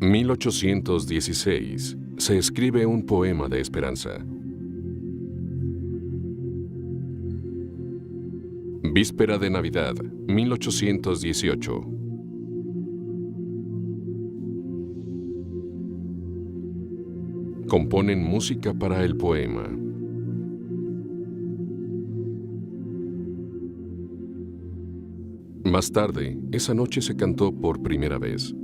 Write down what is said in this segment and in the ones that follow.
1816. Se escribe un poema de esperanza. Víspera de Navidad, 1818. Componen música para el poema. Más tarde, esa noche se cantó por primera vez.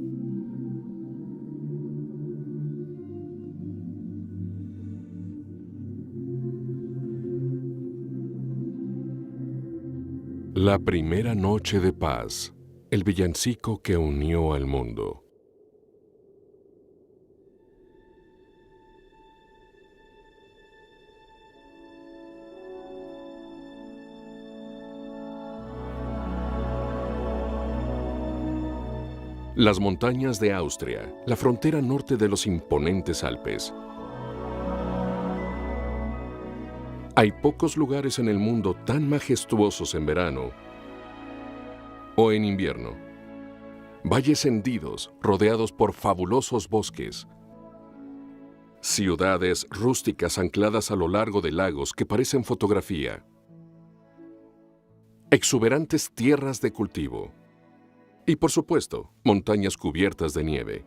La primera noche de paz, el villancico que unió al mundo. Las montañas de Austria, la frontera norte de los imponentes Alpes. Hay pocos lugares en el mundo tan majestuosos en verano o en invierno. Valles hendidos, rodeados por fabulosos bosques. Ciudades rústicas ancladas a lo largo de lagos que parecen fotografía. Exuberantes tierras de cultivo. Y por supuesto, montañas cubiertas de nieve.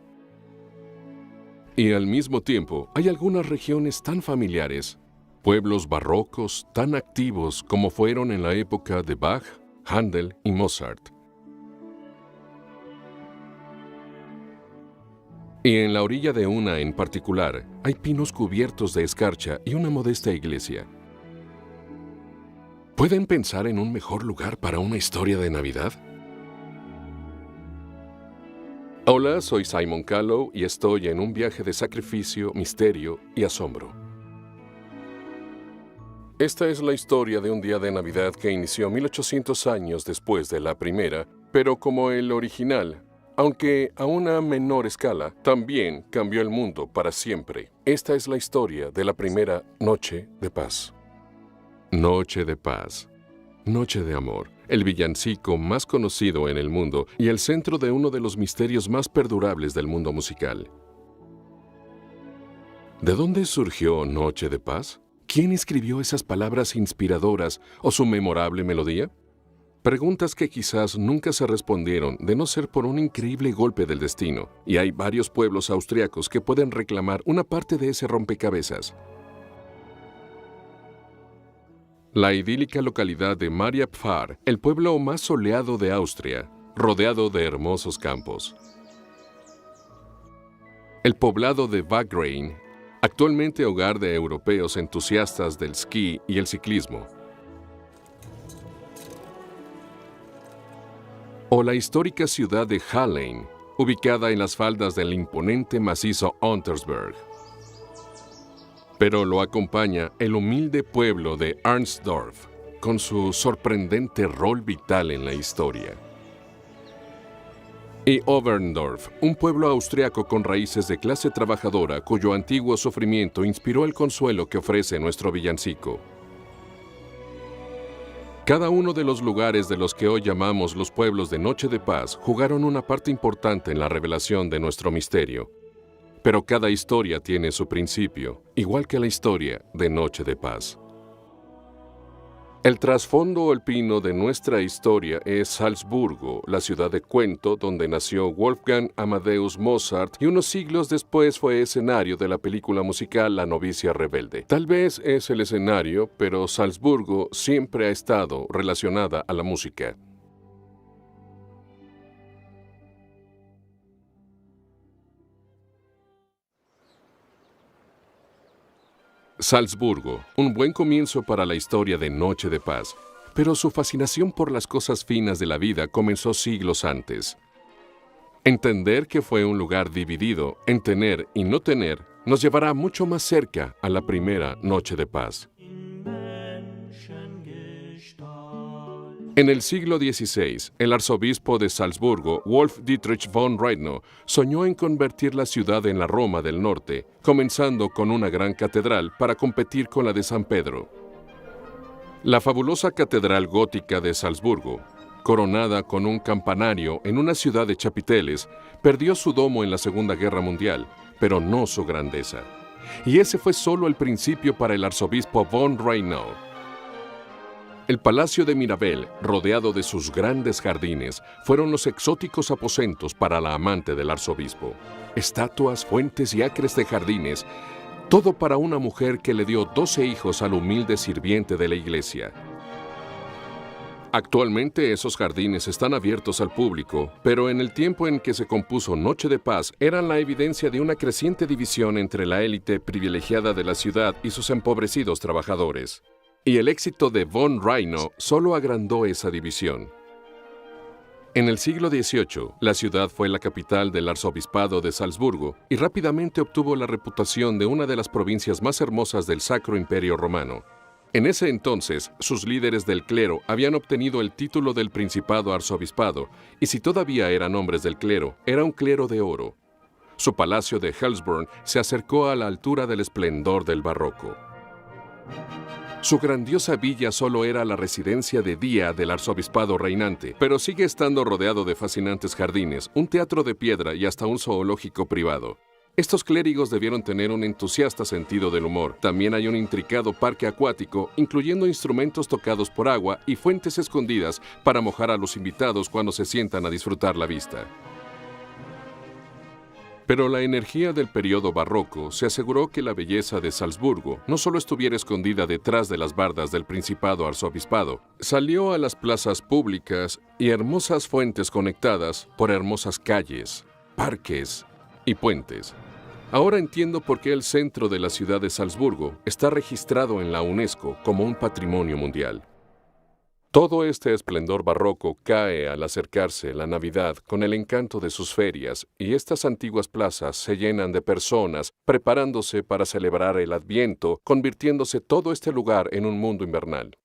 Y al mismo tiempo, hay algunas regiones tan familiares, pueblos barrocos tan activos como fueron en la época de Bach, Händel y Mozart. Y en la orilla de una en particular, hay pinos cubiertos de escarcha y una modesta iglesia. ¿Pueden pensar en un mejor lugar para una historia de Navidad? Hola, soy Simon Callow y estoy en un viaje de sacrificio, misterio y asombro. Esta es la historia de un día de Navidad que inició 1800 años después de la primera, pero como el original, aunque a una menor escala, también cambió el mundo para siempre. Esta es la historia de la primera Noche de Paz. Noche de Paz. Noche de Amor, el villancico más conocido en el mundo y el centro de uno de los misterios más perdurables del mundo musical. ¿De dónde surgió Noche de Paz? ¿Quién escribió esas palabras inspiradoras o su memorable melodía? Preguntas que quizás nunca se respondieron de no ser por un increíble golpe del destino, y hay varios pueblos austriacos que pueden reclamar una parte de ese rompecabezas. La idílica localidad de Maria Pfarr, el pueblo más soleado de Austria, rodeado de hermosos campos. El poblado de Wagrain, actualmente hogar de europeos entusiastas del esquí y el ciclismo. O la histórica ciudad de Hallein, ubicada en las faldas del imponente macizo Untersberg. Pero lo acompaña el humilde pueblo de Arnsdorf, con su sorprendente rol vital en la historia. Y Oberndorf, un pueblo austriaco con raíces de clase trabajadora cuyo antiguo sufrimiento inspiró el consuelo que ofrece nuestro villancico. Cada uno de los lugares de los que hoy llamamos los pueblos de Noche de Paz jugaron una parte importante en la revelación de nuestro misterio. Pero cada historia tiene su principio, igual que la historia de Noche de Paz. El trasfondo alpino de nuestra historia es Salzburgo, la ciudad de cuento donde nació Wolfgang Amadeus Mozart y unos siglos después fue escenario de la película musical La novicia rebelde. Tal vez es el escenario, pero Salzburgo siempre ha estado relacionada a la música. Salzburgo, un buen comienzo para la historia de Noche de Paz, pero su fascinación por las cosas finas de la vida comenzó siglos antes. Entender que fue un lugar dividido en tener y no tener nos llevará mucho más cerca a la primera Noche de Paz. En el siglo XVI, el arzobispo de Salzburgo, Wolf Dietrich von Radnow, soñó en convertir la ciudad en la Roma del Norte, comenzando con una gran catedral para competir con la de San Pedro. La fabulosa catedral gótica de Salzburgo coronada con un campanario en una ciudad de chapiteles, perdió su domo en la Segunda Guerra Mundial, pero no su grandeza. Y ese fue solo el principio para el arzobispo von Reinau. El Palacio de Mirabel, rodeado de sus grandes jardines, fueron los exóticos aposentos para la amante del arzobispo. Estatuas, fuentes y acres de jardines, todo para una mujer que le dio 12 hijos al humilde sirviente de la iglesia. Actualmente esos jardines están abiertos al público, pero en el tiempo en que se compuso Noche de Paz eran la evidencia de una creciente división entre la élite privilegiada de la ciudad y sus empobrecidos trabajadores. Y el éxito de von Reinau solo agrandó esa división. En el siglo XVIII, la ciudad fue la capital del arzobispado de Salzburgo y rápidamente obtuvo la reputación de una de las provincias más hermosas del Sacro Imperio Romano. En ese entonces, sus líderes del clero habían obtenido el título del Principado Arzobispado, y si todavía eran hombres del clero, era un clero de oro. Su palacio de Helsborn se acercó a la altura del esplendor del barroco. Su grandiosa villa solo era la residencia de día del arzobispado reinante, pero sigue estando rodeado de fascinantes jardines, un teatro de piedra y hasta un zoológico privado. Estos clérigos debieron tener un entusiasta sentido del humor. También hay un intricado parque acuático, incluyendo instrumentos tocados por agua y fuentes escondidas para mojar a los invitados cuando se sientan a disfrutar la vista. Pero la energía del periodo barroco se aseguró que la belleza de Salzburgo no solo estuviera escondida detrás de las bardas del Principado Arzobispado, salió a las plazas públicas y hermosas fuentes conectadas por hermosas calles, parques y puentes. Ahora entiendo por qué el centro de la ciudad de Salzburgo está registrado en la UNESCO como un patrimonio mundial. Todo este esplendor barroco cae al acercarse la Navidad con el encanto de sus ferias, y estas antiguas plazas se llenan de personas preparándose para celebrar el Adviento, convirtiéndose todo este lugar en un mundo invernal.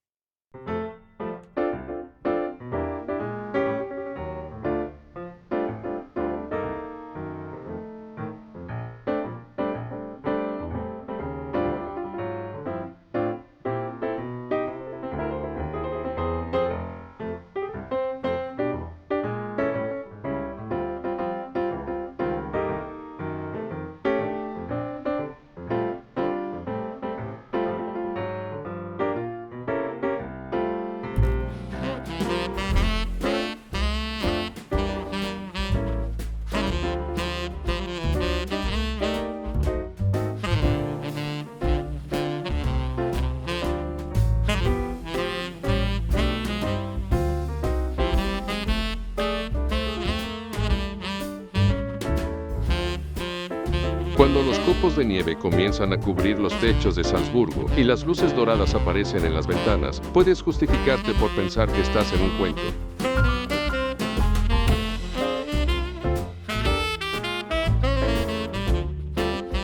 Cuando los copos de nieve comienzan a cubrir los techos de Salzburgo y las luces doradas aparecen en las ventanas, puedes justificarte por pensar que estás en un cuento.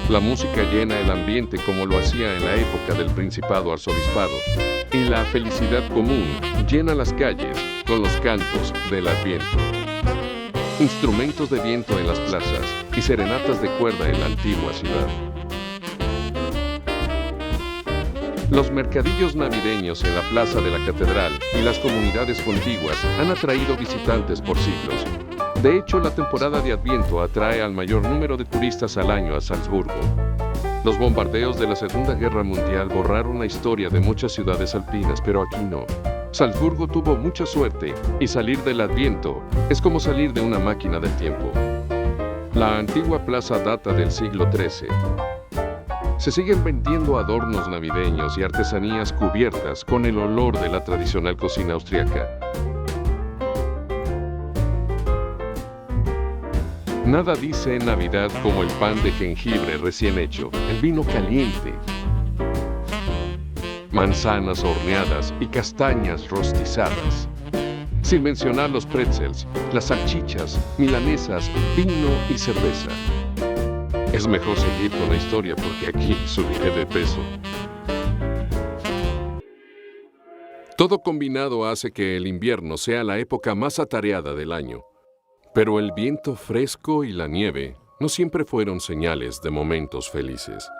La música llena el ambiente como lo hacía en la época del Principado Arzobispado, y la felicidad común llena las calles con los cantos del Adviento. Instrumentos de viento en las plazas y serenatas de cuerda en la antigua ciudad. Los mercadillos navideños en la plaza de la catedral y las comunidades contiguas han atraído visitantes por siglos. De hecho, la temporada de Adviento atrae al mayor número de turistas al año a Salzburgo. Los bombardeos de la Segunda Guerra Mundial borraron la historia de muchas ciudades alpinas, pero aquí no. Salzburgo tuvo mucha suerte, y salir del Adviento es como salir de una máquina del tiempo. La antigua plaza data del siglo XIII. Se siguen vendiendo adornos navideños y artesanías cubiertas con el olor de la tradicional cocina austriaca. Nada dice Navidad como el pan de jengibre recién hecho, el vino caliente, manzanas horneadas y castañas rostizadas. Sin mencionar los pretzels, las salchichas, milanesas, vino y cerveza. Es mejor seguir con la historia porque aquí subiré de peso. Todo combinado hace que el invierno sea la época más atareada del año. Pero el viento fresco y la nieve no siempre fueron señales de momentos felices.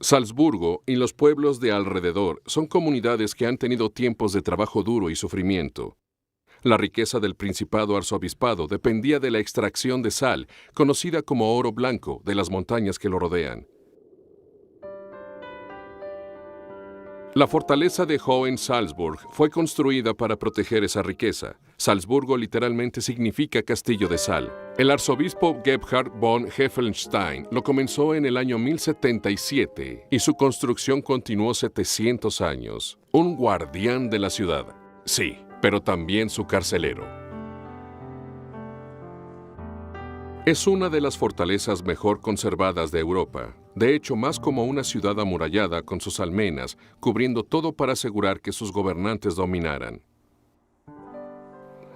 Salzburgo y los pueblos de alrededor son comunidades que han tenido tiempos de trabajo duro y sufrimiento. La riqueza del Principado-Arzobispado dependía de la extracción de sal, conocida como oro blanco, de las montañas que lo rodean. La fortaleza de Hohensalzburg fue construida para proteger esa riqueza. Salzburgo literalmente significa castillo de sal. El arzobispo Gebhard von Heffelstein lo comenzó en el año 1077 y su construcción continuó 700 años. Un guardián de la ciudad. Sí, pero también su carcelero. Es una de las fortalezas mejor conservadas de Europa. De hecho, más como una ciudad amurallada con sus almenas, cubriendo todo para asegurar que sus gobernantes dominaran.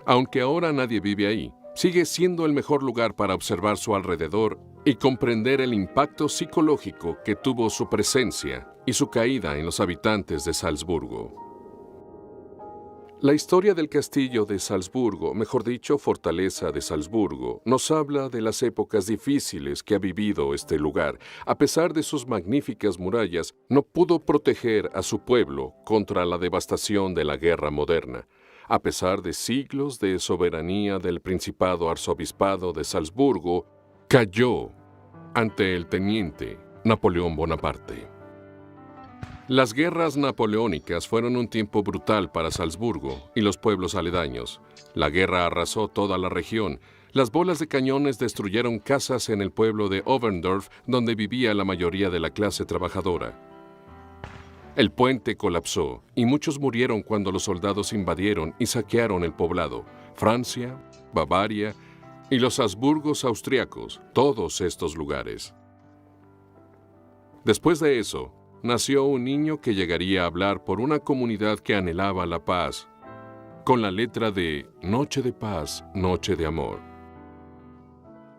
Aunque ahora nadie vive ahí, sigue siendo el mejor lugar para observar su alrededor y comprender el impacto psicológico que tuvo su presencia y su caída en los habitantes de Salzburgo. La historia del castillo de Salzburgo, mejor dicho, fortaleza de Salzburgo, nos habla de las épocas difíciles que ha vivido este lugar. A pesar de sus magníficas murallas, no pudo proteger a su pueblo contra la devastación de la guerra moderna. A pesar de siglos de soberanía del Principado-Arzobispado de Salzburgo, cayó ante el teniente Napoleón Bonaparte. Las guerras napoleónicas fueron un tiempo brutal para Salzburgo y los pueblos aledaños. La guerra arrasó toda la región. Las bolas de cañones destruyeron casas en el pueblo de Oberndorf, donde vivía la mayoría de la clase trabajadora. El puente colapsó y muchos murieron cuando los soldados invadieron y saquearon el poblado. Francia, Bavaria y los Habsburgos austriacos, todos estos lugares. Después de eso, nació un niño que llegaría a hablar por una comunidad que anhelaba la paz, con la letra de Noche de Paz, Noche de Amor.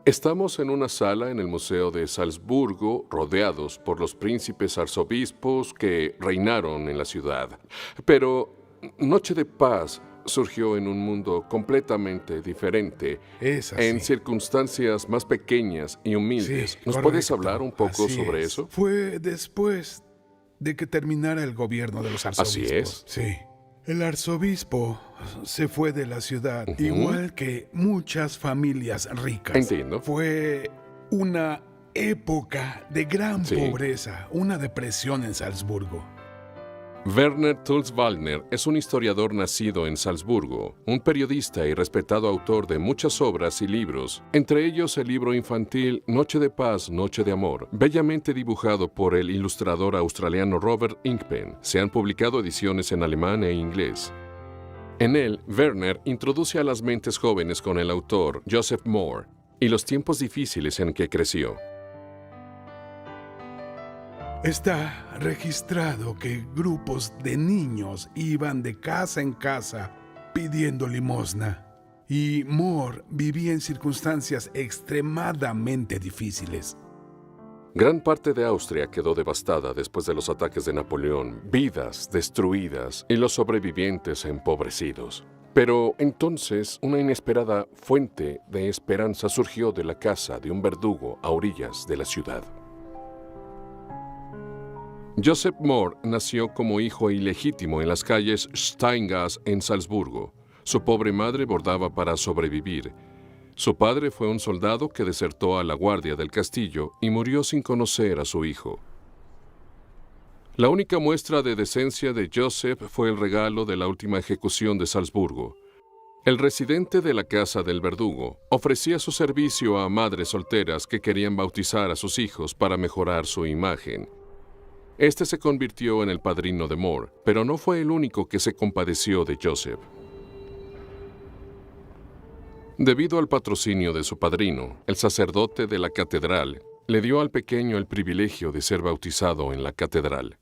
Estamos en una sala en el Museo de Salzburgo, rodeados por los príncipes arzobispos que reinaron en la ciudad. Pero Noche de Paz surgió en un mundo completamente diferente, en circunstancias más pequeñas y humildes. ¿Nos puedes hablar un poco sobre eso? Fue después de que terminara el gobierno de los arzobispos. Así es. Sí. El arzobispo se fue de la ciudad, igual que muchas familias ricas. Entiendo. Fue una época de gran pobreza, una depresión en Salzburgo. Werner Tulswallner es un historiador nacido en Salzburgo, un periodista y respetado autor de muchas obras y libros, entre ellos el libro infantil Noche de Paz, Noche de Amor, bellamente dibujado por el ilustrador australiano Robert Ingpen. Se han publicado ediciones en alemán e inglés. En él, Werner introduce a las mentes jóvenes con el autor Joseph Moore y los tiempos difíciles en que creció. Está registrado que grupos de niños iban de casa en casa pidiendo limosna, y Moore vivía en circunstancias extremadamente difíciles. Gran parte de Austria quedó devastada después de los ataques de Napoleón, vidas destruidas y los sobrevivientes empobrecidos. Pero entonces una inesperada fuente de esperanza surgió de la casa de un verdugo a orillas de la ciudad. Joseph Moore nació como hijo ilegítimo en las calles Steingasse en Salzburgo. Su pobre madre bordaba para sobrevivir. Su padre fue un soldado que desertó a la guardia del castillo y murió sin conocer a su hijo. La única muestra de decencia de Joseph fue el regalo de la última ejecución de Salzburgo. El residente de la casa del verdugo ofrecía su servicio a madres solteras que querían bautizar a sus hijos para mejorar su imagen. Este se convirtió en el padrino de Moore, pero no fue el único que se compadeció de Joseph. Debido al patrocinio de su padrino, el sacerdote de la catedral le dio al pequeño el privilegio de ser bautizado en la catedral.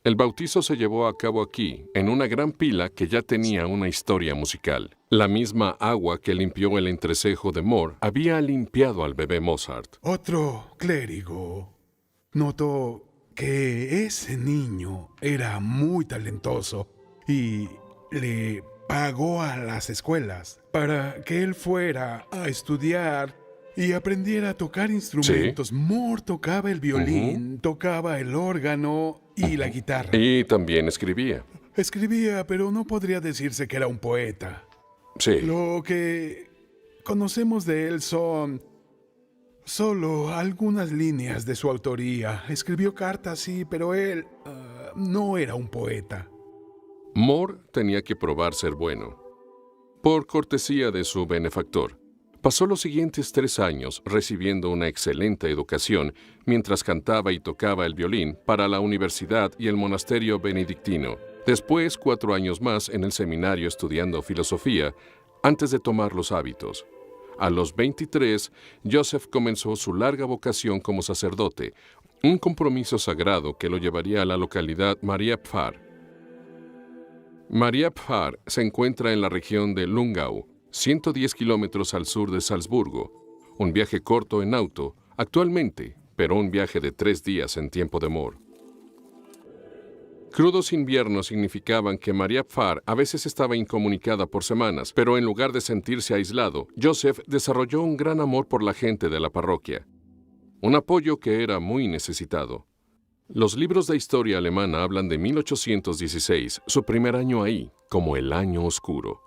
El bautizo se llevó a cabo aquí, en una gran pila que ya tenía una historia musical. La misma agua que limpió el entrecejo de Moore había limpiado al bebé Mozart. Otro clérigo notó que ese niño era muy talentoso y le pagó a las escuelas para que él fuera a estudiar y aprendiera a tocar instrumentos. Moore tocaba el violín, tocaba el órgano y la guitarra. Y también escribía. Escribía, pero no podría decirse que era un poeta. Sí. Lo que conocemos de él son solo algunas líneas de su autoría. Escribió cartas, sí, pero él no era un poeta. Moore tenía que probar ser bueno. Por cortesía de su benefactor, pasó los siguientes 3 años recibiendo una excelente educación mientras cantaba y tocaba el violín para la universidad y el monasterio benedictino. Después, 4 años más en el seminario estudiando filosofía, antes de tomar los hábitos. A los 23, Joseph comenzó su larga vocación como sacerdote, un compromiso sagrado que lo llevaría a la localidad Maria Pfarr. Maria Pfarr se encuentra en la región de Lungau, 110 kilómetros al sur de Salzburgo. Un viaje corto en auto, actualmente, pero un viaje de 3 días en tiempo de Moore. Crudos inviernos significaban que Maria Pfarr a veces estaba incomunicada por semanas, pero en lugar de sentirse aislado, Joseph desarrolló un gran amor por la gente de la parroquia. Un apoyo que era muy necesitado. Los libros de historia alemana hablan de 1816, su primer año ahí, como el año oscuro.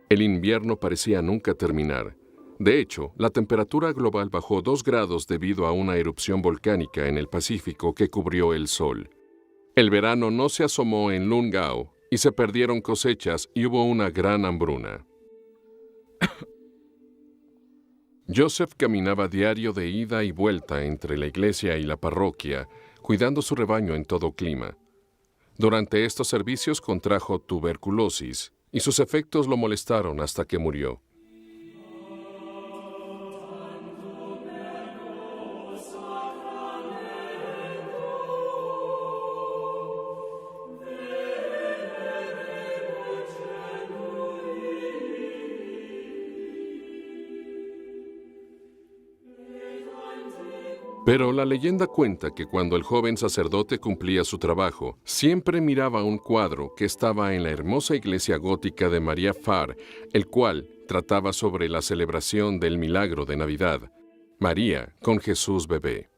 El invierno parecía nunca terminar. De hecho, la temperatura global bajó 2 grados debido a una erupción volcánica en el Pacífico que cubrió el sol. El verano no se asomó en Lungau y se perdieron cosechas y hubo una gran hambruna. Joseph caminaba diario de ida y vuelta entre la iglesia y la parroquia, cuidando su rebaño en todo clima. Durante estos servicios contrajo tuberculosis y sus efectos lo molestaron hasta que murió. Pero la leyenda cuenta que cuando el joven sacerdote cumplía su trabajo, siempre miraba un cuadro que estaba en la hermosa iglesia gótica de Maria Pfarr, el cual trataba sobre la celebración del milagro de Navidad, María con Jesús bebé.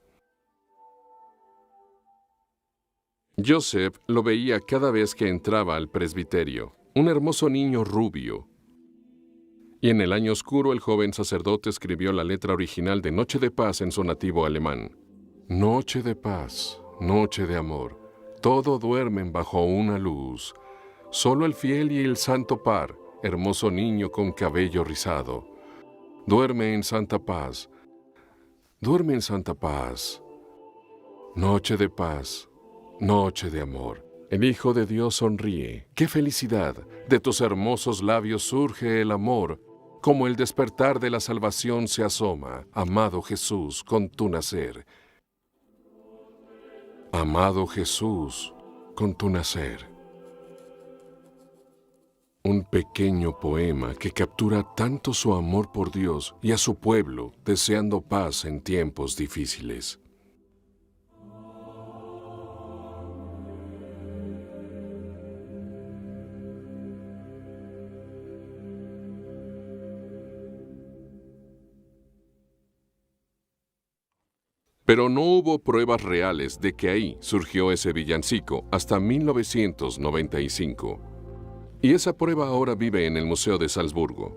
Joseph lo veía cada vez que entraba al presbiterio, un hermoso niño rubio. Y en el año oscuro el joven sacerdote escribió la letra original de Noche de Paz en su nativo alemán. Noche de paz, noche de amor, todo duermen bajo una luz. Solo el fiel y el santo par, hermoso niño con cabello rizado. Duerme en santa paz, duerme en santa paz. Noche de paz, noche de amor. El Hijo de Dios sonríe. ¡Qué felicidad! De tus hermosos labios surge el amor. Como el despertar de la salvación se asoma, amado Jesús, con tu nacer. Amado Jesús, con tu nacer. Un pequeño poema que captura tanto su amor por Dios y a su pueblo, deseando paz en tiempos difíciles. Pero no hubo pruebas reales de que ahí surgió ese villancico hasta 1995. Y esa prueba ahora vive en el Museo de Salzburgo.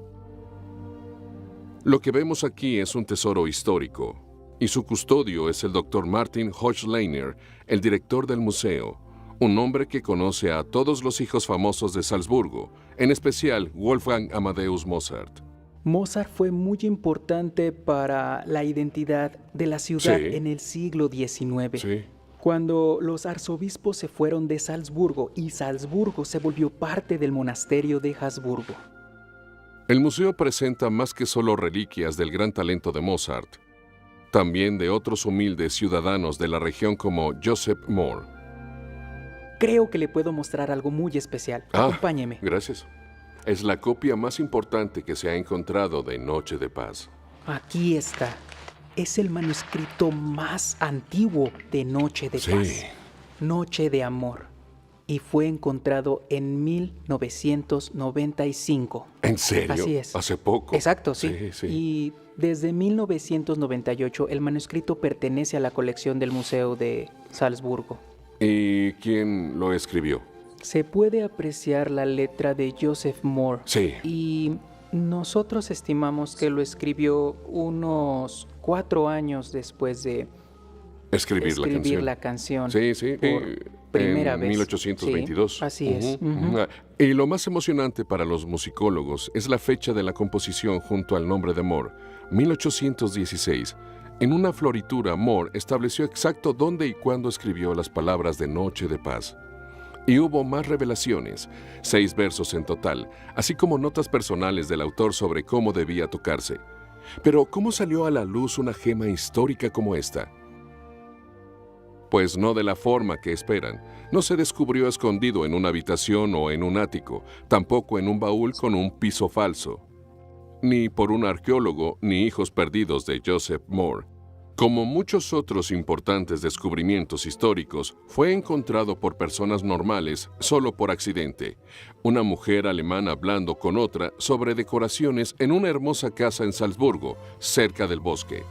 Lo que vemos aquí es un tesoro histórico, y su custodio es el Dr. Martin Hochleiner, el director del museo, un hombre que conoce a todos los hijos famosos de Salzburgo, en especial Wolfgang Amadeus Mozart. Mozart fue muy importante para la identidad de la ciudad en el siglo XIX. Sí. Cuando los arzobispos se fueron de Salzburgo y Salzburgo se volvió parte del monasterio de Habsburgo. El museo presenta más que solo reliquias del gran talento de Mozart, también de otros humildes ciudadanos de la región como Joseph Moore. Creo que le puedo mostrar algo muy especial. Acompáñeme. Gracias. Es la copia más importante que se ha encontrado de Noche de Paz. Aquí está. Es el manuscrito más antiguo de Noche de Paz. Noche de amor. y fue encontrado en 1995. ¿En serio? Así es. Hace poco. Exacto, sí. Sí, sí. Y desde 1998 el manuscrito pertenece a la colección del Museo de Salzburgo. ¿Y quién lo escribió? Se puede apreciar la letra de Joseph Moore. Sí. Y nosotros estimamos que lo escribió unos 4 años después de Escribir la canción. canción. Sí, sí. Por primera en vez. 1822. Sí, así es. Ujú. Y lo más emocionante para los musicólogos es la fecha de la composición junto al nombre de Moore, 1816. En una floritura, Moore estableció exacto dónde y cuándo escribió las palabras de Noche de Paz. Y hubo más revelaciones, 6 versos en total, así como notas personales del autor sobre cómo debía tocarse. Pero, ¿cómo salió a la luz una gema histórica como esta? Pues no de la forma que esperan. No se descubrió escondido en una habitación o en un ático, tampoco en un baúl con un piso falso. Ni por un arqueólogo ni hijos perdidos de Joseph Moore. Como muchos otros importantes descubrimientos históricos, fue encontrado por personas normales solo por accidente. Una mujer alemana hablando con otra sobre decoraciones en una hermosa casa en Salzburgo, cerca del bosque.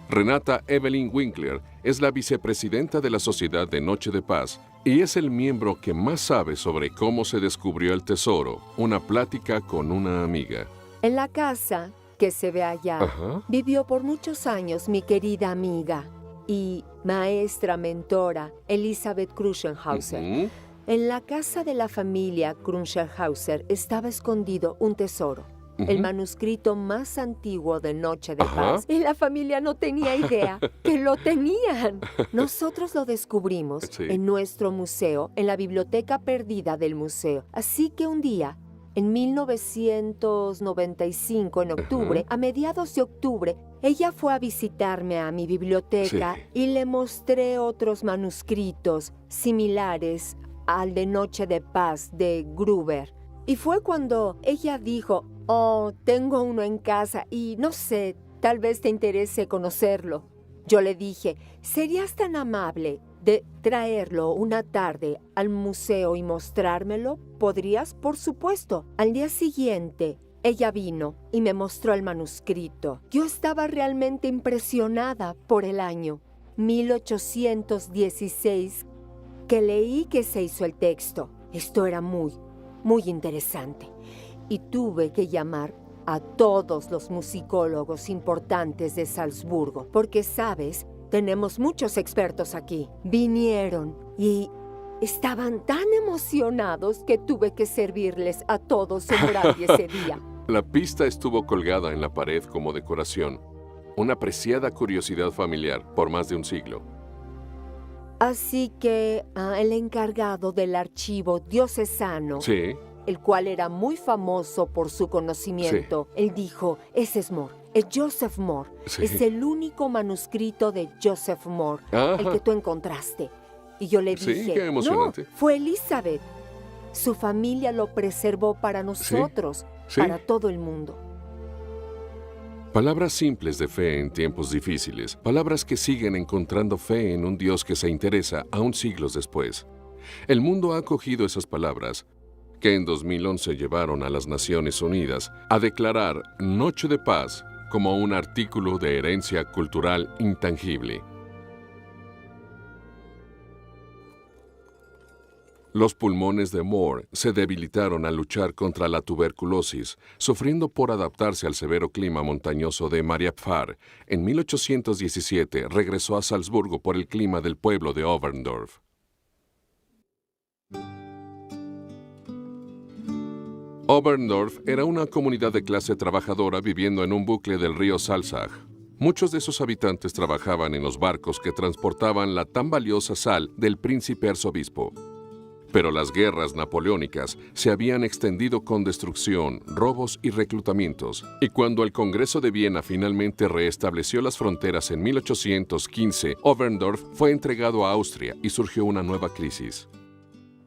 Renata Evelyn Winkler es la vicepresidenta de la Sociedad de Noche de Paz y es el miembro que más sabe sobre cómo se descubrió el tesoro. Una plática con una amiga. En la casa que se ve allá, Ajá. vivió por muchos años mi querida amiga y maestra mentora Elisabeth Kruschenhauser. Ujú. En la casa de la familia Kruschenhauser estaba escondido un tesoro, el Ujú. manuscrito más antiguo de Noche de Ajá. Paz, y la familia no tenía idea que lo tenían. Nosotros lo descubrimos Sí. en nuestro museo, en la biblioteca perdida del museo. Así que un día, en 1995, en octubre, Ajá. a mediados de octubre, ella fue a visitarme a mi biblioteca Sí. y le mostré otros manuscritos similares al de Noche de Paz de Gruber. Y fue cuando ella dijo, oh, tengo uno en casa y no sé, tal vez te interese conocerlo. Yo le dije, ¿serías tan amable de traerlo una tarde al museo y mostrármelo? ¿Podrías? Por supuesto. Al día siguiente, ella vino y me mostró el manuscrito. Yo estaba realmente impresionada por el año 1816 que leí que se hizo el texto. Esto era muy interesante. Y tuve que llamar a todos los musicólogos importantes de Salzburgo, porque, ¿sabes? Tenemos muchos expertos aquí. Vinieron y estaban tan emocionados que tuve que servirles a todos un brandy ese día. La pista estuvo colgada en la pared como decoración, una preciada curiosidad familiar por más de un siglo. Así que el encargado del archivo diocesano, Sí, el cual era muy famoso por su conocimiento, él dijo, ese es Moore, es Joseph Moore, Sí. es el único manuscrito de Joseph Moore, Ajá. el que tú encontraste. Y yo le Sí, dije, qué emocionante. no, fue Elizabeth. Su familia lo preservó para nosotros, sí. para todo el mundo. Palabras simples de fe en tiempos difíciles, palabras que siguen encontrando fe en un Dios que se interesa aún siglos después. El mundo ha acogido esas palabras, que en 2011 llevaron a las Naciones Unidas a declarar Noche de Paz como un artículo de herencia cultural intangible. Los pulmones de Moore se debilitaron al luchar contra la tuberculosis, sufriendo por adaptarse al severo clima montañoso de Mariapfar. En 1817 regresó a Salzburgo por el clima del pueblo de Oberndorf. Oberndorf era una comunidad de clase trabajadora viviendo en un bucle del río Salzach. Muchos de sus habitantes trabajaban en los barcos que transportaban la tan valiosa sal del príncipe arzobispo. Pero las guerras napoleónicas se habían extendido con destrucción, robos y reclutamientos, y cuando el Congreso de Viena finalmente reestableció las fronteras en 1815, Oberndorf fue entregado a Austria y surgió una nueva crisis.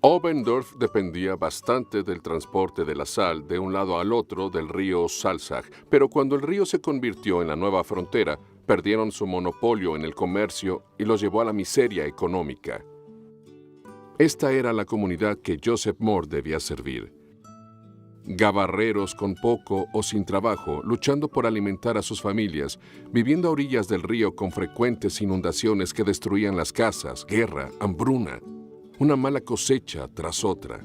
Oberndorf dependía bastante del transporte de la sal de un lado al otro del río Salzach, pero cuando el río se convirtió en la nueva frontera, perdieron su monopolio en el comercio y los llevó a la miseria económica. Esta era la comunidad que Joseph Moore debía servir. Gabarreros con poco o sin trabajo, luchando por alimentar a sus familias, viviendo a orillas del río con frecuentes inundaciones que destruían las casas, guerra, hambruna, una mala cosecha tras otra.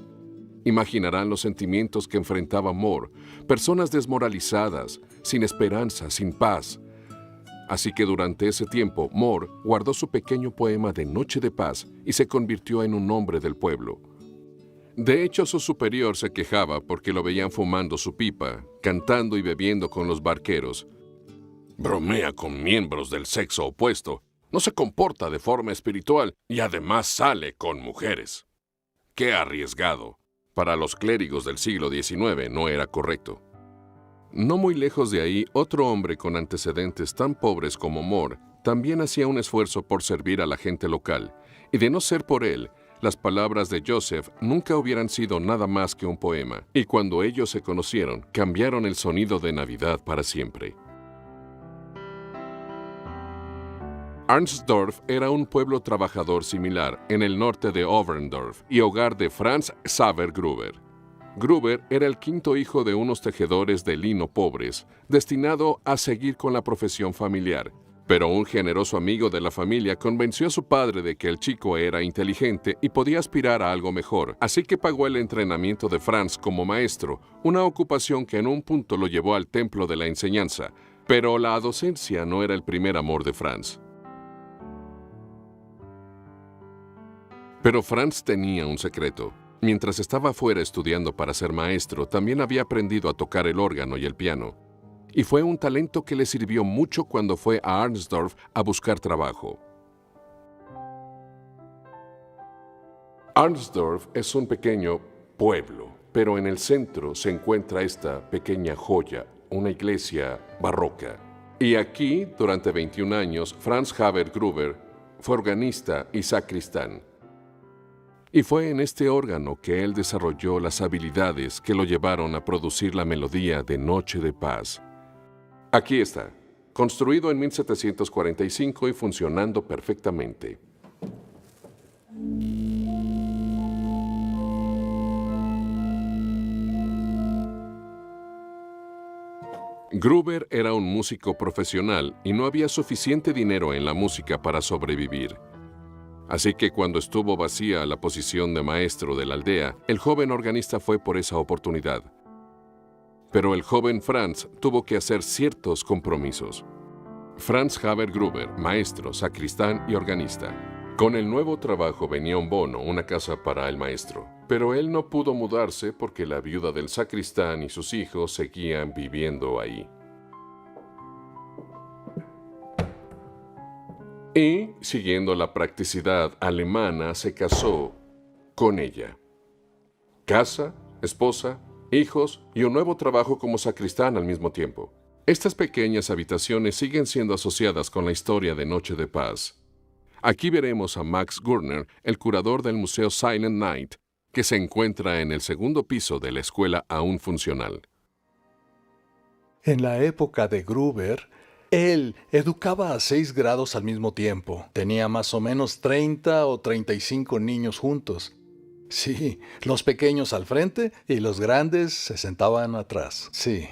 Imaginarán los sentimientos que enfrentaba Moore, personas desmoralizadas, sin esperanza, sin paz. Así que durante ese tiempo, Moore guardó su pequeño poema de Noche de Paz y se convirtió en un hombre del pueblo. De hecho, su superior se quejaba porque lo veían fumando su pipa, cantando y bebiendo con los barqueros. Bromea con miembros del sexo opuesto, no se comporta de forma espiritual y además sale con mujeres. ¡Qué arriesgado! Para los clérigos del siglo XIX no era correcto. No muy lejos de ahí, otro hombre con antecedentes tan pobres como Moore también hacía un esfuerzo por servir a la gente local, y de no ser por él, las palabras de Joseph nunca hubieran sido nada más que un poema, y cuando ellos se conocieron, cambiaron el sonido de Navidad para siempre. Arnsdorf era un pueblo trabajador similar en el norte de Oberndorf y hogar de Franz Xaver Gruber. Gruber era el quinto hijo de unos tejedores de lino pobres, destinado a seguir con la profesión familiar. Pero un generoso amigo de la familia convenció a su padre de que el chico era inteligente y podía aspirar a algo mejor, así que pagó el entrenamiento de Franz como maestro, una ocupación que en un punto lo llevó al templo de la enseñanza. Pero la docencia no era el primer amor de Franz. Pero Franz tenía un secreto. Mientras estaba fuera estudiando para ser maestro, también había aprendido a tocar el órgano y el piano. Y fue un talento que le sirvió mucho cuando fue a Arnsdorf a buscar trabajo. Arnsdorf es un pequeño pueblo, pero en el centro se encuentra esta pequeña joya, una iglesia barroca. Y aquí, durante 21 años, Franz Xaver Gruber fue organista y sacristán. Y fue en este órgano que él desarrolló las habilidades que lo llevaron a producir la melodía de Noche de Paz. Aquí está, construido en 1745 y funcionando perfectamente. Gruber era un músico profesional y no había suficiente dinero en la música para sobrevivir. Así que cuando estuvo vacía la posición de maestro de la aldea, el joven organista fue por esa oportunidad. Pero el joven Franz tuvo que hacer ciertos compromisos. Franz Xaver Gruber, maestro, sacristán y organista. Con el nuevo trabajo venía un bono, una casa para el maestro. Pero él no pudo mudarse porque la viuda del sacristán y sus hijos seguían viviendo ahí. Y, siguiendo la practicidad alemana, se casó con ella. Casa, esposa, hijos y un nuevo trabajo como sacristán al mismo tiempo. Estas pequeñas habitaciones siguen siendo asociadas con la historia de Noche de Paz. Aquí veremos a Max Gurner, el curador del Museo Silent Night, que se encuentra en el segundo piso de la escuela aún funcional. En la época de Gruber, él educaba a 6 grados al mismo tiempo. Tenía más o menos 30 o 35 niños juntos. Sí, los pequeños al frente y los grandes se sentaban atrás. Sí.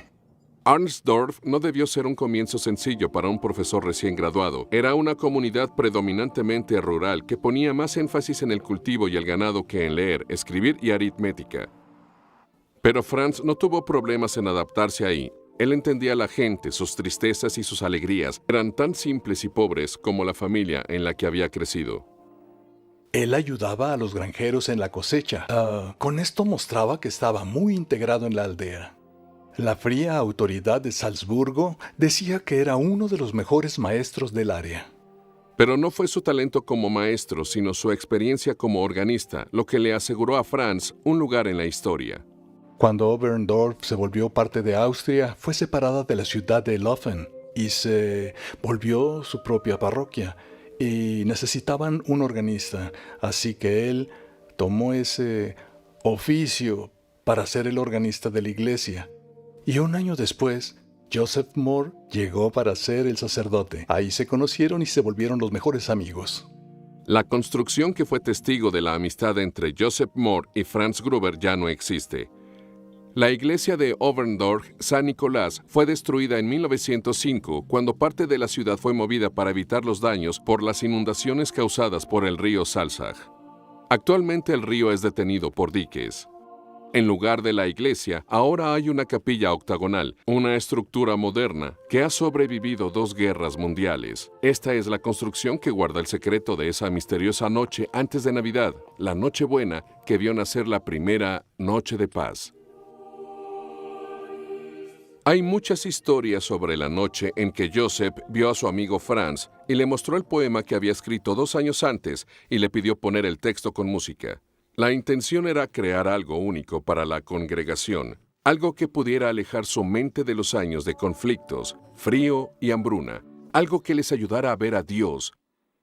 Arnsdorf no debió ser un comienzo sencillo para un profesor recién graduado. Era una comunidad predominantemente rural que ponía más énfasis en el cultivo y el ganado que en leer, escribir y aritmética. Pero Franz no tuvo problemas en adaptarse ahí. Él entendía a la gente, sus tristezas y sus alegrías. Eran tan simples y pobres como la familia en la que había crecido. Él ayudaba a los granjeros en la cosecha. Con esto mostraba que estaba muy integrado en la aldea. La fría autoridad de Salzburgo decía que era uno de los mejores maestros del área. Pero no fue su talento como maestro, sino su experiencia como organista, lo que le aseguró a Franz un lugar en la historia. Cuando Oberndorf se volvió parte de Austria, fue separada de la ciudad de Laufen y se volvió su propia parroquia. Y necesitaban un organista, así que él tomó ese oficio para ser el organista de la iglesia. Y un año después, Joseph Moore llegó para ser el sacerdote. Ahí se conocieron y se volvieron los mejores amigos. La construcción que fue testigo de la amistad entre Joseph Mohr y Franz Gruber ya no existe. La iglesia de Oberndorf San Nicolás fue destruida en 1905 cuando parte de la ciudad fue movida para evitar los daños por las inundaciones causadas por el río Salzach. Actualmente el río es detenido por diques. En lugar de la iglesia, ahora hay una capilla octagonal, una estructura moderna que ha sobrevivido 2 guerras mundiales. Esta es la construcción que guarda el secreto de esa misteriosa noche antes de Navidad, la Nochebuena, que vio nacer la primera Noche de Paz. Hay muchas historias sobre la noche en que Joseph vio a su amigo Franz y le mostró el poema que había escrito 2 años antes y le pidió poner el texto con música. La intención era crear algo único para la congregación, algo que pudiera alejar su mente de los años de conflictos, frío y hambruna, algo que les ayudara a ver a Dios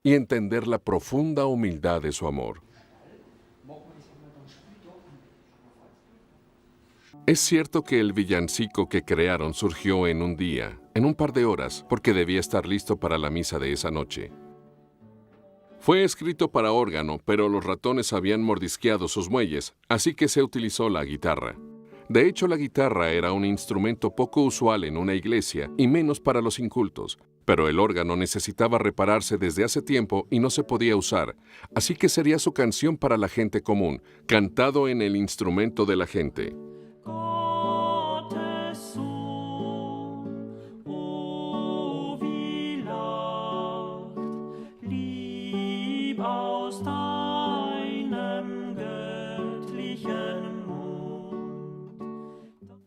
y entender la profunda humildad de su amor. Es cierto que el villancico que crearon surgió en un día, en un par de horas, porque debía estar listo para la misa de esa noche. Fue escrito para órgano, pero los ratones habían mordisqueado sus muelles, así que se utilizó la guitarra. De hecho, la guitarra era un instrumento poco usual en una iglesia y menos para los incultos, pero el órgano necesitaba repararse desde hace tiempo y no se podía usar, así que sería su canción para la gente común, cantado en el instrumento de la gente.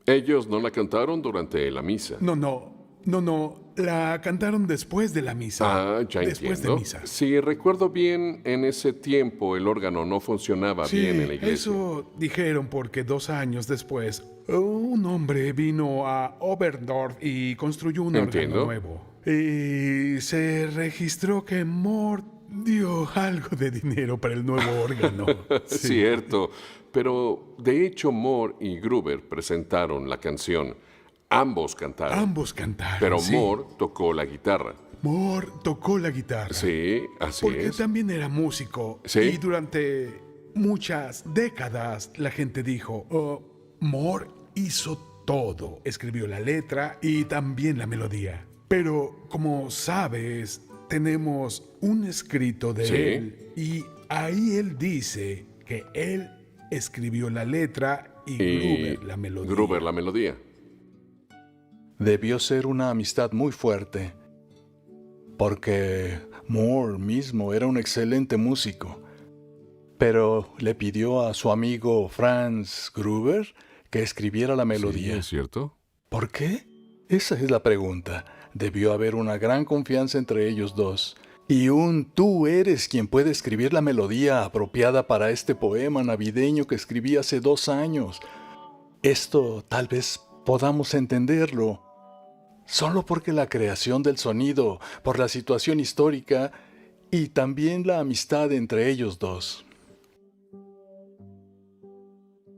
Ellos no la cantaron durante la misa. No, la cantaron después de la misa. Ya después entiendo. de misa. Si recuerdo bien, en ese tiempo el órgano no funcionaba bien en la iglesia. Eso dijeron porque 2 años después, un hombre vino a Oberndorf y construyó un órgano nuevo. Y se registró que Mohr dio algo de dinero para el nuevo órgano. Sí. Cierto, pero de hecho Mohr y Gruber presentaron la canción. Ambos cantaron. Pero sí. Mohr tocó la guitarra. Mohr tocó la guitarra. Sí, así porque es. también era músico. Sí. Y durante muchas décadas la gente dijo, Mohr hizo todo. Escribió la letra y también la melodía. Pero como sabes, tenemos un escrito de él y ahí él dice que él escribió la letra y Gruber la melodía. Gruber la melodía. Debió ser una amistad muy fuerte, porque Mohr mismo era un excelente músico. Pero le pidió a su amigo Franz Gruber que escribiera la melodía. Sí, ¿es cierto? ¿Por qué? Esa es la pregunta. Debió haber una gran confianza entre ellos dos. Y tú eres quien puede escribir la melodía apropiada para este poema navideño que escribí hace 2 años. Esto tal vez podamos entenderlo. Solo porque la creación del sonido, por la situación histórica y también la amistad entre ellos dos.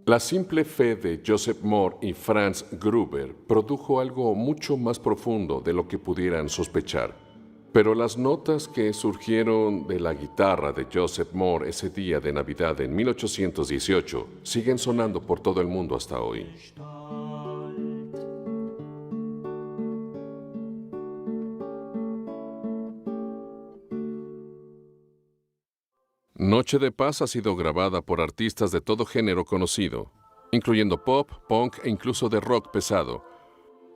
La simple fe de Joseph Mohr y Franz Gruber produjo algo mucho más profundo de lo que pudieran sospechar. Pero las notas que surgieron de la guitarra de Joseph Mohr ese día de Navidad en 1818 siguen sonando por todo el mundo hasta hoy. Noche de Paz ha sido grabada por artistas de todo género conocido, incluyendo pop, punk e incluso de rock pesado.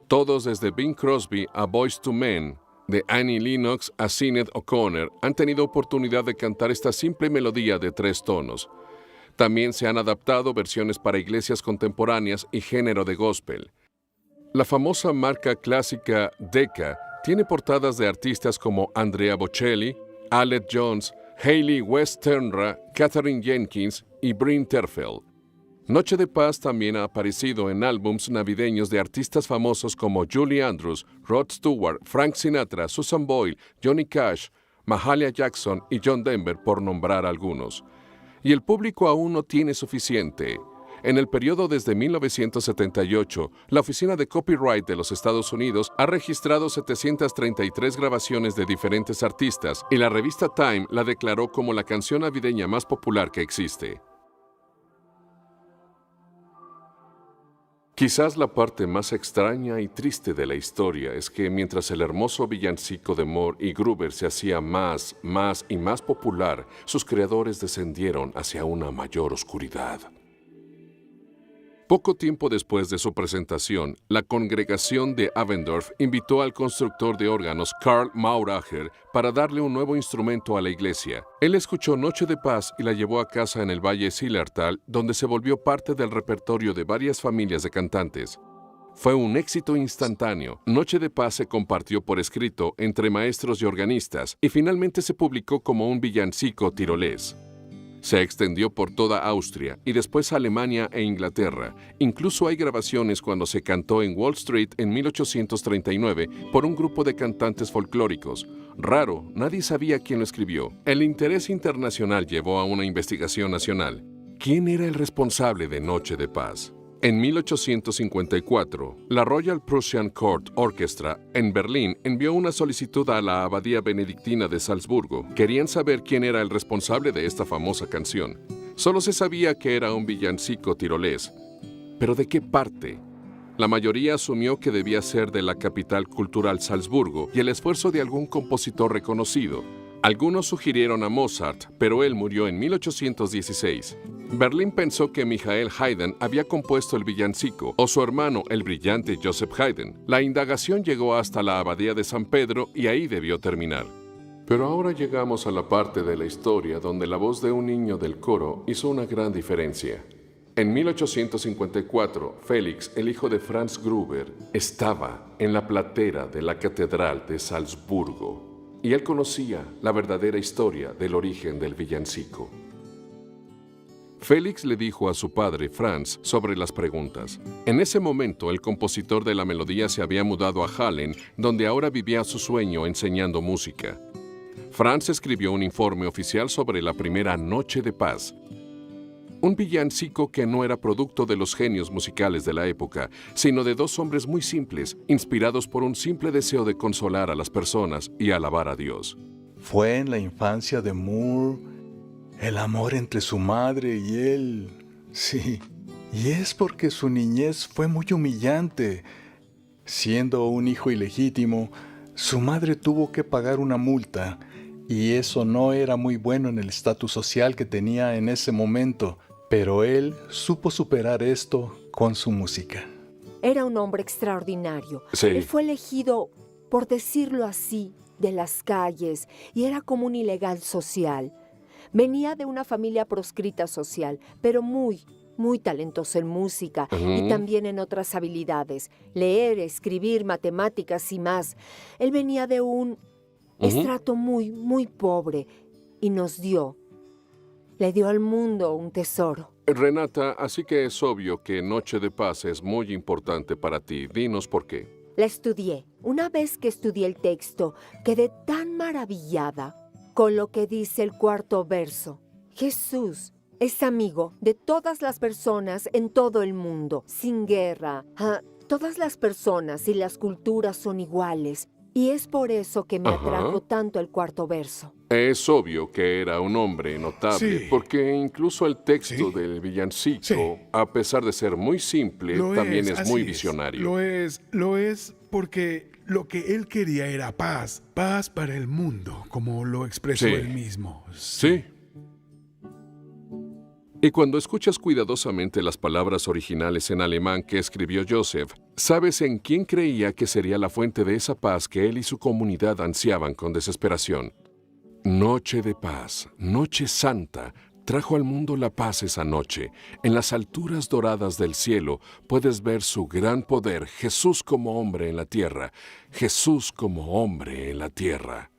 Todos desde Bing Crosby a Boyz II Men, de Annie Lennox a Sinéad O'Connor, han tenido oportunidad de cantar esta simple melodía de 3 tonos. También se han adaptado versiones para iglesias contemporáneas y género de gospel. La famosa marca clásica Decca tiene portadas de artistas como Andrea Bocelli, Aled Jones, Hayley West Ternra, Katherine Jenkins y Bryn Terfel. Noche de Paz también ha aparecido en álbums navideños de artistas famosos como Julie Andrews, Rod Stewart, Frank Sinatra, Susan Boyle, Johnny Cash, Mahalia Jackson y John Denver, por nombrar algunos. Y el público aún no tiene suficiente. En el periodo desde 1978, la Oficina de Copyright de los Estados Unidos ha registrado 733 grabaciones de diferentes artistas y la revista Time la declaró como la canción navideña más popular que existe. Quizás la parte más extraña y triste de la historia es que mientras el hermoso villancico de Moore y Gruber se hacía más y más popular, sus creadores descendieron hacia una mayor oscuridad. Poco tiempo después de su presentación, la congregación de Avendorf invitó al constructor de órganos Karl Mauracher para darle un nuevo instrumento a la iglesia. Él escuchó Noche de Paz y la llevó a casa en el Valle Zillertal, donde se volvió parte del repertorio de varias familias de cantantes. Fue un éxito instantáneo. Noche de Paz se compartió por escrito entre maestros y organistas y finalmente se publicó como un villancico tirolés. Se extendió por toda Austria y después Alemania e Inglaterra. Incluso hay grabaciones cuando se cantó en Wall Street en 1839 por un grupo de cantantes folclóricos. Raro, nadie sabía quién lo escribió. El interés internacional llevó a una investigación nacional. ¿Quién era el responsable de Noche de Paz? En 1854, la Royal Prussian Court Orchestra en Berlín envió una solicitud a la Abadía Benedictina de Salzburgo. Querían saber quién era el responsable de esta famosa canción. Solo se sabía que era un villancico tirolés. ¿Pero de qué parte? La mayoría asumió que debía ser de la capital cultural Salzburgo y el esfuerzo de algún compositor reconocido. Algunos sugirieron a Mozart, pero él murió en 1816. Berlín pensó que Michael Haydn había compuesto el villancico, o su hermano, el brillante Joseph Haydn. La indagación llegó hasta la abadía de San Pedro y ahí debió terminar. Pero ahora llegamos a la parte de la historia donde la voz de un niño del coro hizo una gran diferencia. En 1854, Félix, el hijo de Franz Gruber, estaba en la platera de la Catedral de Salzburgo. Y él conocía la verdadera historia del origen del villancico. Félix le dijo a su padre, Franz, sobre las preguntas. En ese momento, el compositor de la melodía se había mudado a Hallen, donde ahora vivía su sueño enseñando música. Franz escribió un informe oficial sobre la primera Noche de Paz. Un villancico que no era producto de los genios musicales de la época, sino de dos hombres muy simples, inspirados por un simple deseo de consolar a las personas y alabar a Dios. Fue en la infancia de Moore el amor entre su madre y él. Sí, y es porque su niñez fue muy humillante. Siendo un hijo ilegítimo, su madre tuvo que pagar una multa, y eso no era muy bueno en el estatus social que tenía en ese momento. Pero él supo superar esto con su música. Era un hombre extraordinario. Sí. Él fue elegido, por decirlo así, de las calles y era como un ilegal social. Venía de una familia proscrita social, pero muy talentoso en música y también en otras habilidades. Leer, escribir, matemáticas y más. Él venía de un estrato muy pobre y le dio al mundo un tesoro. Renata, así que es obvio que Noche de Paz es muy importante para ti. Dinos por qué. La estudié. Una vez que estudié el texto, quedé tan maravillada con lo que dice el cuarto verso. Jesús es amigo de todas las personas en todo el mundo, sin guerra. Todas las personas y las culturas son iguales. Y es por eso que me atrajo tanto el cuarto verso. Es obvio que era un hombre notable, Sí. porque incluso el texto Sí. del villancico, Sí. a pesar de ser muy simple, también es así muy visionario. Lo es porque lo que él quería era paz para el mundo, como lo expresó Sí. él mismo. Sí. Y cuando escuchas cuidadosamente las palabras originales en alemán que escribió Joseph, sabes en quién creía que sería la fuente de esa paz que él y su comunidad ansiaban con desesperación. Noche de paz, noche santa, trajo al mundo la paz esa noche. En las alturas doradas del cielo puedes ver su gran poder, Jesús como hombre en la tierra, Jesús como hombre en la tierra.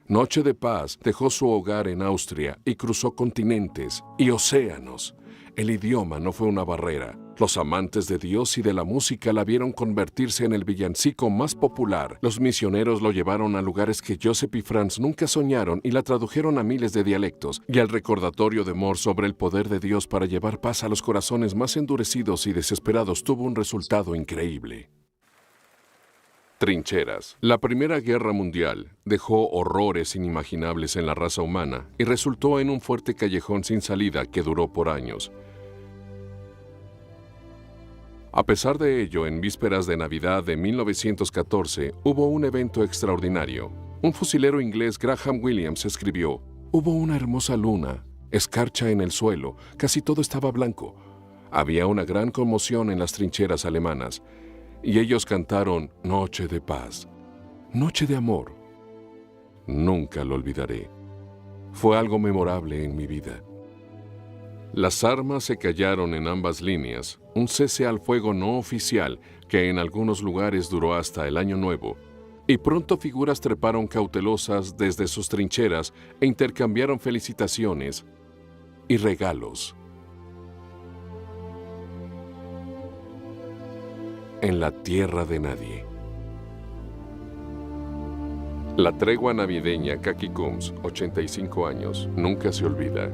Noche de Paz dejó su hogar en Austria y cruzó continentes y océanos. El idioma no fue una barrera. Los amantes de Dios y de la música la vieron convertirse en el villancico más popular. Los misioneros lo llevaron a lugares que Joseph y Franz nunca soñaron y la tradujeron a miles de dialectos. Y el recordatorio de Moore sobre el poder de Dios para llevar paz a los corazones más endurecidos y desesperados tuvo un resultado increíble. Trincheras. La Primera Guerra Mundial dejó horrores inimaginables en la raza humana y resultó en un fuerte callejón sin salida que duró por años. A pesar de ello, en vísperas de Navidad de 1914, hubo un evento extraordinario. Un fusilero inglés, Graham Williams, escribió: «Hubo una hermosa luna, escarcha en el suelo, casi todo estaba blanco. Había una gran conmoción en las trincheras alemanas, y ellos cantaron Noche de paz, Noche de amor. Nunca lo olvidaré. Fue algo memorable en mi vida». Las armas se callaron en ambas líneas, un cese al fuego no oficial que en algunos lugares duró hasta el Año Nuevo, y pronto figuras treparon cautelosas desde sus trincheras e intercambiaron felicitaciones y regalos. En la tierra de nadie. La tregua navideña Kaki Coombs, 85 años, nunca se olvida.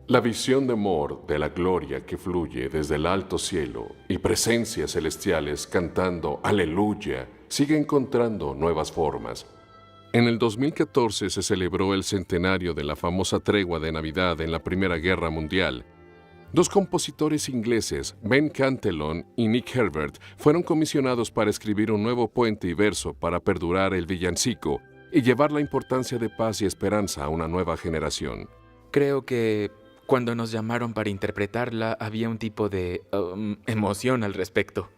La visión de Moore de la gloria que fluye desde el alto cielo y presencias celestiales cantando Aleluya sigue encontrando nuevas formas. En el 2014 se celebró el centenario de la famosa tregua de Navidad en la Primera Guerra Mundial. Dos compositores ingleses, Ben Cantillon y Nick Herbert, fueron comisionados para escribir un nuevo puente y verso para perdurar el villancico y llevar la importancia de paz y esperanza a una nueva generación. Creo que cuando nos llamaron para interpretarla había un tipo de emoción al respecto,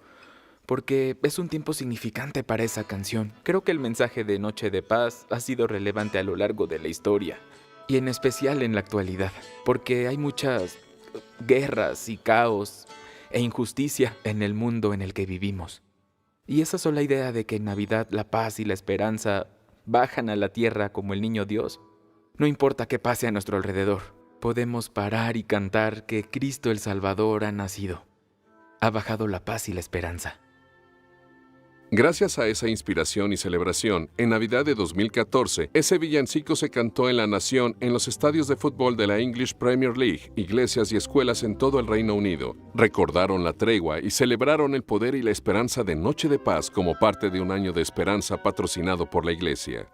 porque es un tiempo significante para esa canción. Creo que el mensaje de Noche de Paz ha sido relevante a lo largo de la historia, y en especial en la actualidad, porque hay muchas guerras y caos e injusticia en el mundo en el que vivimos. Y esa sola idea de que en Navidad la paz y la esperanza bajan a la tierra como el niño Dios, no importa qué pase a nuestro alrededor, podemos parar y cantar que Cristo el Salvador ha nacido. Ha bajado la paz y la esperanza. Gracias a esa inspiración y celebración, en Navidad de 2014, ese villancico se cantó en la nación en los estadios de fútbol de la English Premier League, iglesias y escuelas en todo el Reino Unido. Recordaron la tregua y celebraron el poder y la esperanza de Noche de Paz como parte de un año de esperanza patrocinado por la iglesia.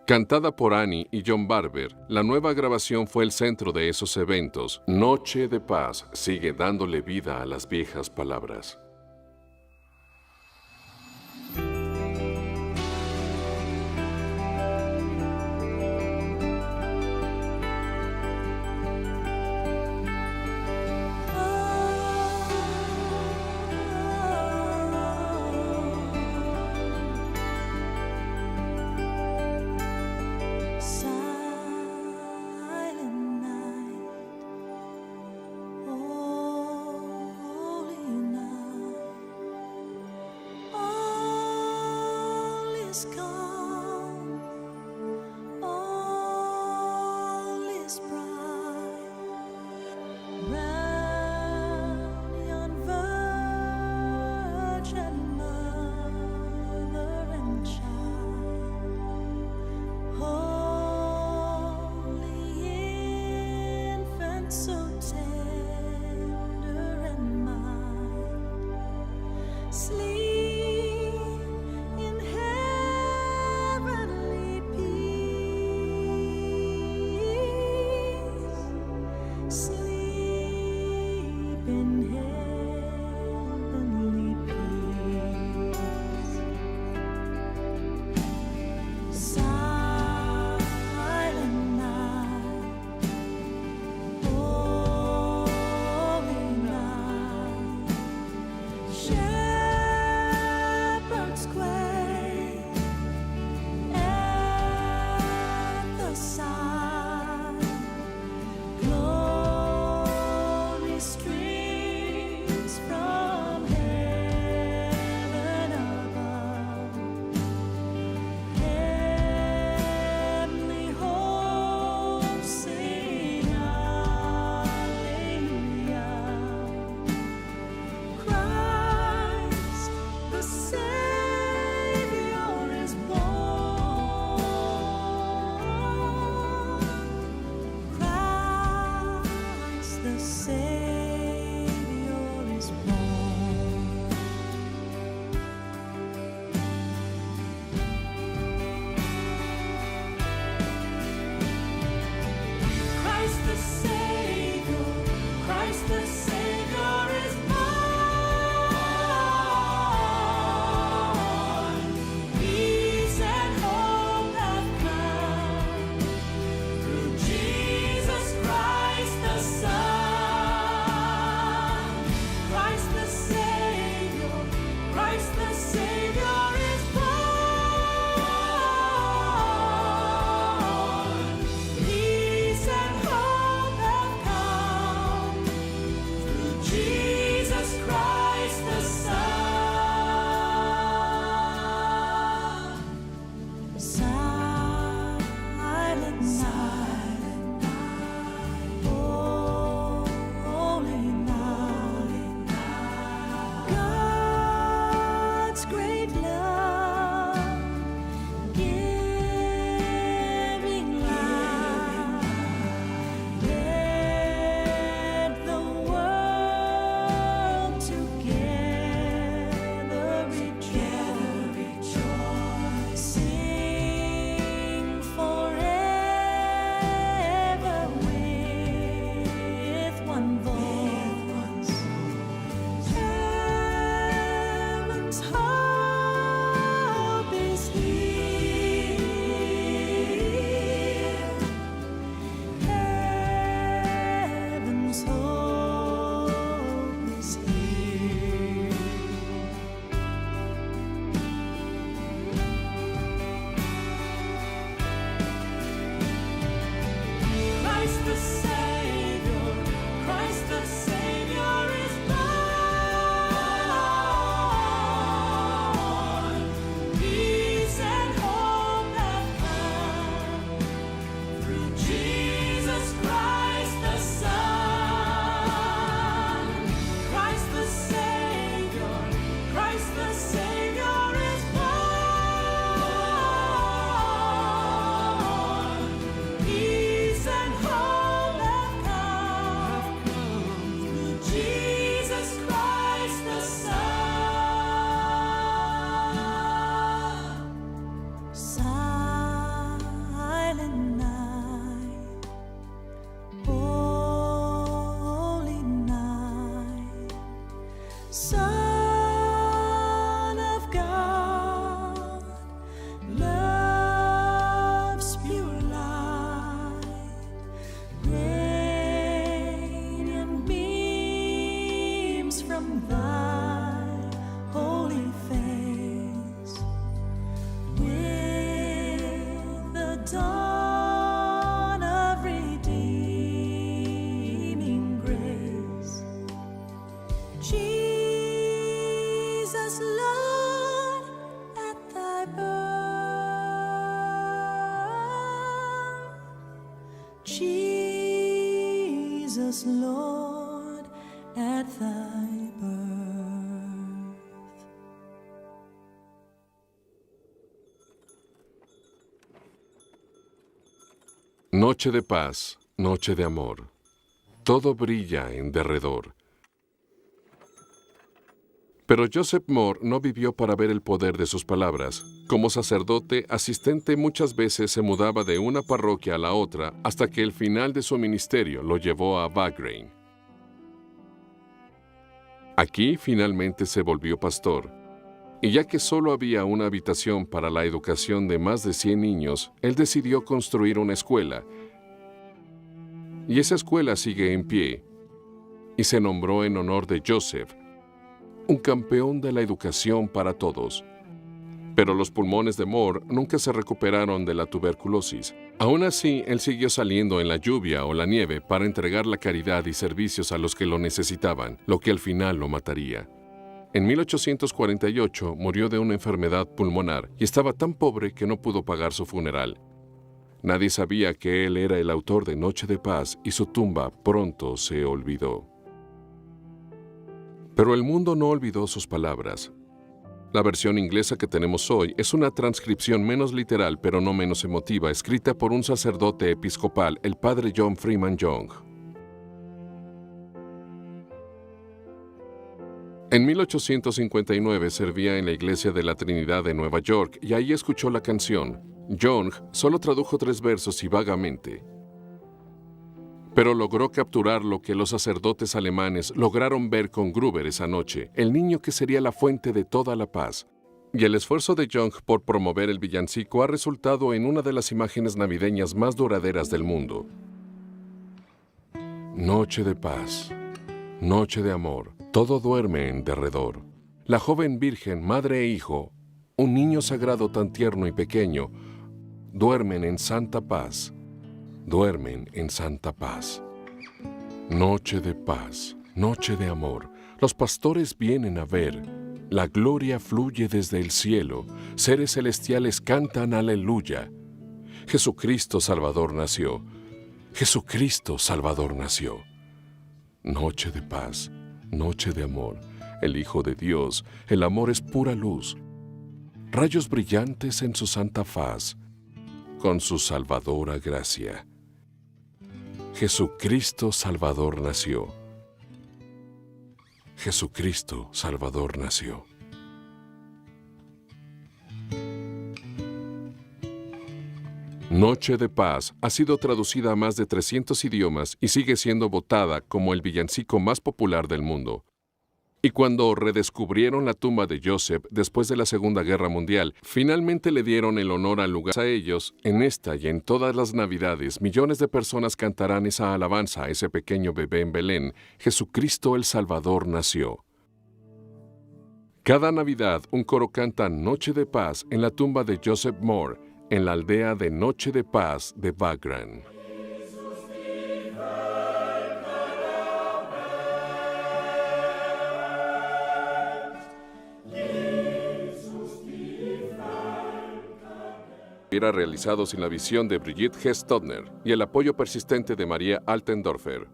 Cantada por Annie y John Barber, la nueva grabación fue el centro de esos eventos. Noche de Paz sigue dándole vida a las viejas palabras. Sleep in heaven. Jesus, Lord, at thy birth. Noche de paz, noche de amor. Todo brilla en derredor. Pero Joseph Moore no vivió para ver el poder de sus palabras. Como sacerdote asistente muchas veces se mudaba de una parroquia a la otra hasta que el final de su ministerio lo llevó a Bahrein. Aquí finalmente se volvió pastor. Y ya que solo había una habitación para la educación de más de 100 niños, él decidió construir una escuela. Y esa escuela sigue en pie. Y se nombró en honor de Joseph, un campeón de la educación para todos. Pero los pulmones de Moore nunca se recuperaron de la tuberculosis. Aún así, él siguió saliendo en la lluvia o la nieve para entregar la caridad y servicios a los que lo necesitaban, lo que al final lo mataría. En 1848 murió de una enfermedad pulmonar y estaba tan pobre que no pudo pagar su funeral. Nadie sabía que él era el autor de Noche de Paz y su tumba pronto se olvidó. Pero el mundo no olvidó sus palabras. La versión inglesa que tenemos hoy es una transcripción menos literal pero no menos emotiva, escrita por un sacerdote episcopal, el padre John Freeman Young. En 1859 servía en la Iglesia de la Trinidad de Nueva York y ahí escuchó la canción. Young solo tradujo 3 versos y vagamente, pero logró capturar lo que los sacerdotes alemanes lograron ver con Gruber esa noche, el niño que sería la fuente de toda la paz. Y el esfuerzo de Young por promover el villancico ha resultado en una de las imágenes navideñas más duraderas del mundo. Noche de paz, noche de amor, todo duerme en derredor. La joven virgen, madre e hijo, un niño sagrado tan tierno y pequeño, duermen en santa paz. Duermen en santa paz. Noche de paz, noche de amor. Los pastores vienen a ver. La gloria fluye desde el cielo. Seres celestiales cantan aleluya. Jesucristo Salvador nació. Jesucristo Salvador nació. Noche de paz, noche de amor. El Hijo de Dios, el amor es pura luz. Rayos brillantes en su santa faz, con su salvadora gracia. Jesucristo Salvador nació. Jesucristo Salvador nació. Noche de Paz ha sido traducida a más de 300 idiomas y sigue siendo votada como el villancico más popular del mundo. Y cuando redescubrieron la tumba de Joseph después de la Segunda Guerra Mundial, finalmente le dieron el honor al lugar a ellos. En esta y en todas las Navidades, millones de personas cantarán esa alabanza a ese pequeño bebé en Belén. Jesucristo el Salvador nació. Cada Navidad, un coro canta Noche de Paz en la tumba de Joseph Moore, en la aldea de Noche de Paz de Bahrein. Era realizado sin la visión de Brigitte G. Stodner y el apoyo persistente de María Altendorfer.